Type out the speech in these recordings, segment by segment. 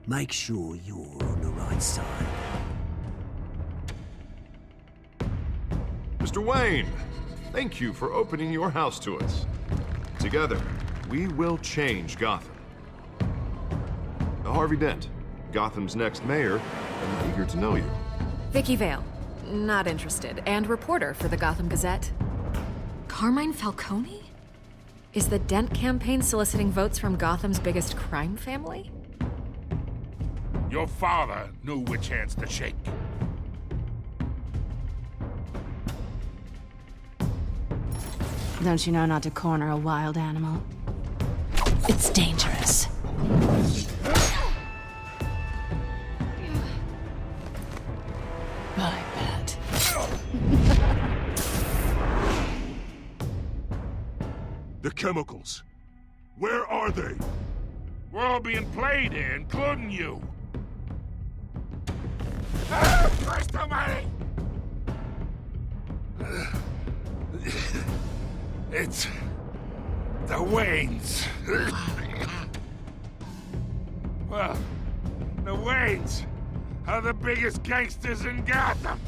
Make sure you're on the right side. Mr. Wayne, thank you for opening your house to us. Together, we will change Gotham. Harvey Dent, Gotham's next mayor, I'm eager to know you. Vicky Vale, not interested, and reporter for the Gotham Gazette. Carmine Falcone? Is the Dent campaign soliciting votes from Gotham's biggest crime family? Your father knew which hands to shake. Don't you know not to corner a wild animal? It's dangerous. My bad. The chemicals. Where are they? We're all being played here, including you. Ah, Christ almighty! It's the Waynes. Well, the Waynes are the biggest gangsters in Gotham.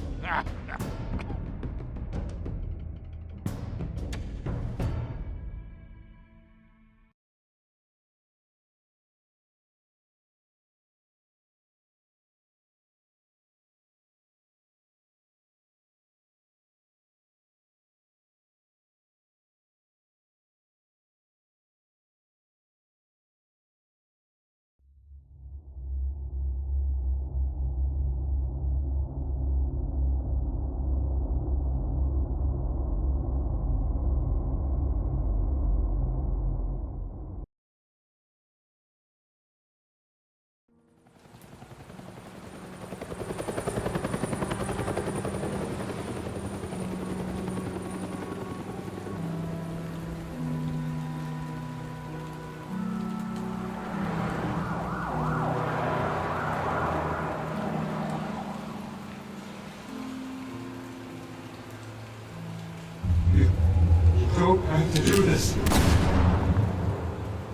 Don't have to do this.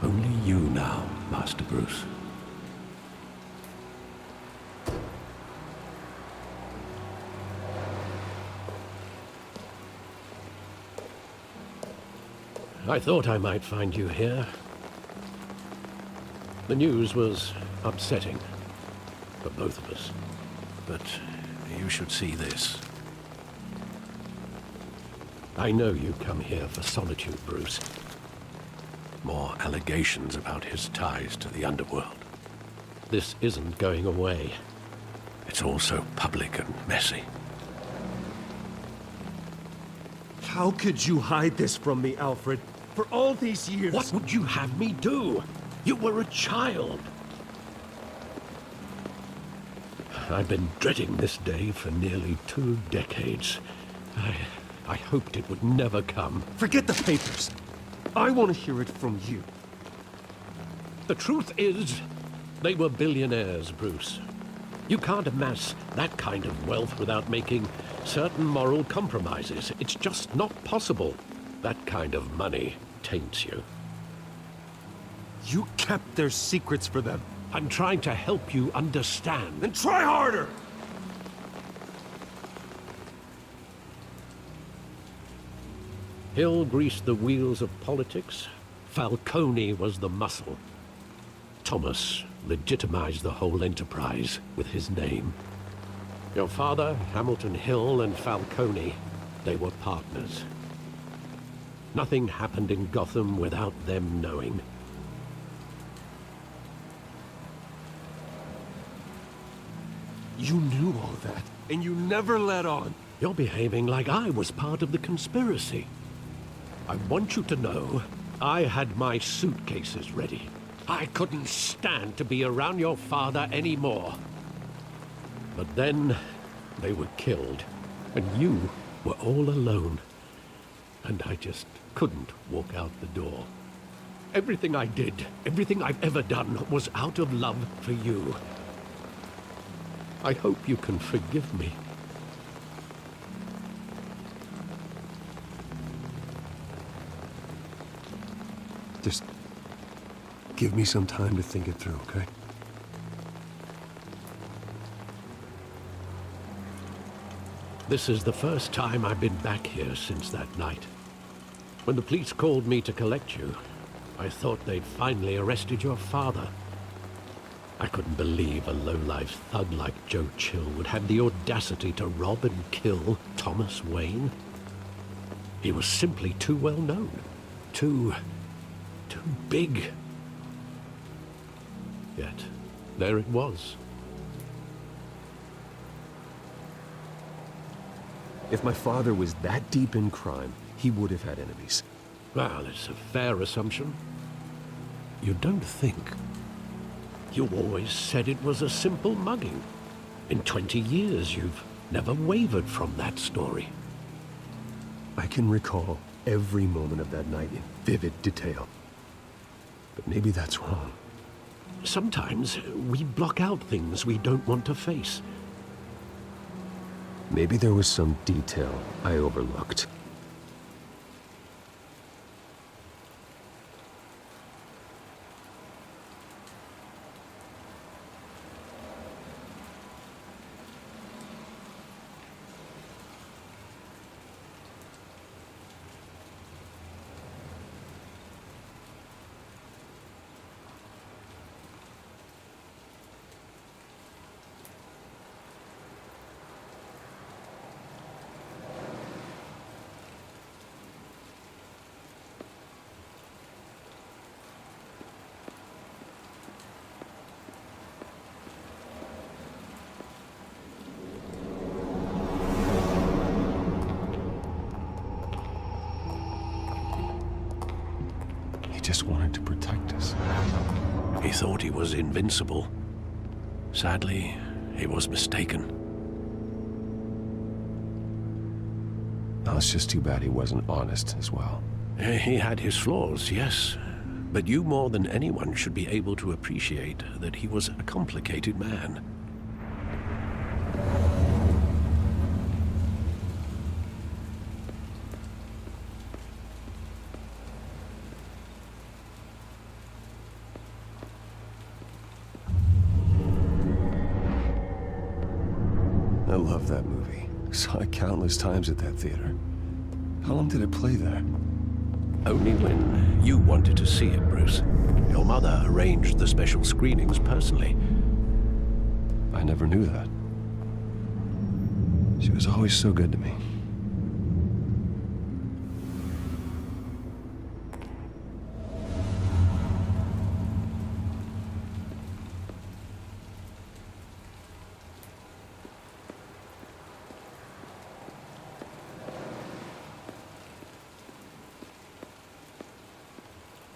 Only you now, Master Bruce. I thought I might find you here. The news was upsetting for both of us. But you should see this. I know you come here for solitude, Bruce. More allegations about his ties to the underworld. This isn't going away. It's all so public and messy. How could you hide this from me, Alfred? For all these years... What would you have me do? You were a child. I've been dreading this day for nearly 2 decades. I hoped it would never come. Forget the papers. I want to hear it from you. The truth is, they were billionaires, Bruce. You can't amass that kind of wealth without making certain moral compromises. It's just not possible. That kind of money taints you. You kept their secrets for them. I'm trying to help you understand. Then try harder! Hill greased the wheels of politics. Falcone was the muscle. Thomas legitimized the whole enterprise with his name. Your father, Hamilton Hill, and Falcone, they were partners. Nothing happened in Gotham without them knowing. You knew all that, and you never let on. You're behaving like I was part of the conspiracy. I want you to know, I had my suitcases ready. I couldn't stand to be around your father anymore. But then, they were killed, and you were all alone. And I just couldn't walk out the door. Everything I did, everything I've ever done, was out of love for you. I hope you can forgive me. Just give me some time to think it through, okay? This is the first time I've been back here since that night. When the police called me to collect you, I thought they'd finally arrested your father. I couldn't believe a low-life thug like Joe Chill would have the audacity to rob and kill Thomas Wayne. He was simply too well known. Too big. Yet, there it was. If my father was that deep in crime, he would have had enemies. Well, it's a fair assumption. You don't think? You always said it was a simple mugging. In 20 years, you've never wavered from that story. I can recall every moment of that night in vivid detail. But maybe that's wrong. Sometimes we block out things we don't want to face. Maybe there was some detail I overlooked. Just wanted to protect us. He thought he was invincible. Sadly, he was mistaken. Now, it's just too bad he wasn't honest as well. He had his flaws, yes. But you more than anyone should be able to appreciate that he was a complicated man. I love that movie. Saw it countless times at that theater. How long did it play there? Only when you wanted to see it, Bruce. Your mother arranged the special screenings personally. I never knew that. She was always so good to me.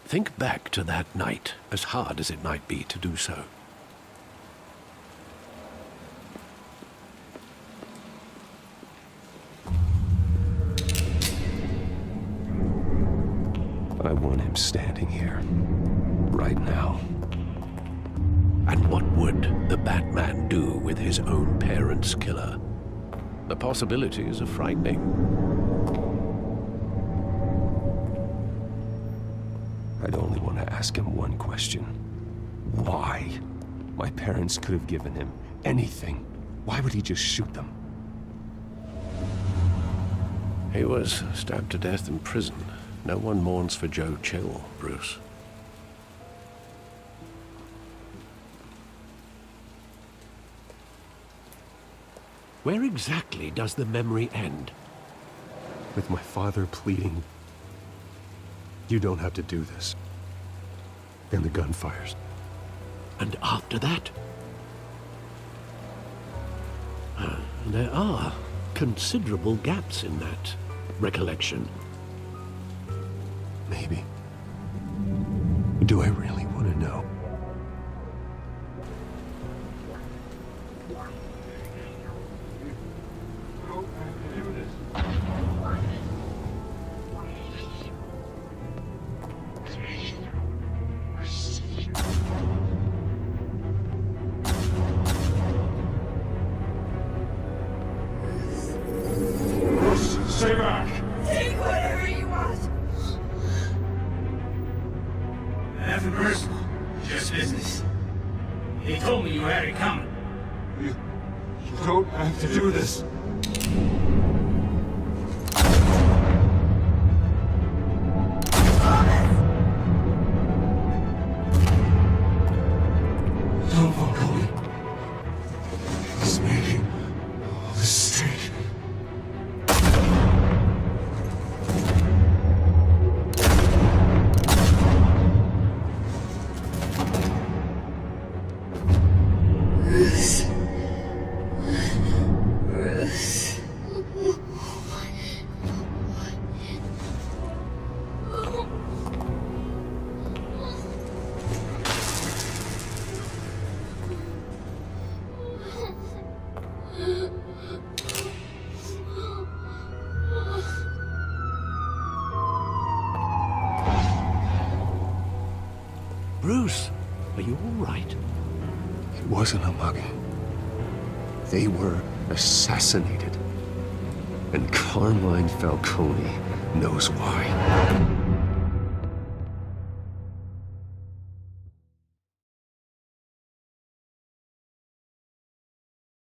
Think back to that night, as hard as it might be to do so. I want him standing here, right now. And what would the Batman do with his own parents' killer? The possibilities are frightening. I'd only want to ask him one question. Why? My parents could have given him anything. Why would he just shoot them? He was stabbed to death in prison. No one mourns for Joe Chill, Bruce. Where exactly does the memory end? With my father pleading, "You don't have to do this." And the gunfires. And after that? There are considerable gaps in that recollection. Maybe. Do I really want to know? Stay back! Take whatever you want. Nothing personal, just business. He told me you had it coming. You don't have to do this. Bruce, are you all right? It wasn't a mugging. They were assassinated. And Carmine Falcone knows why.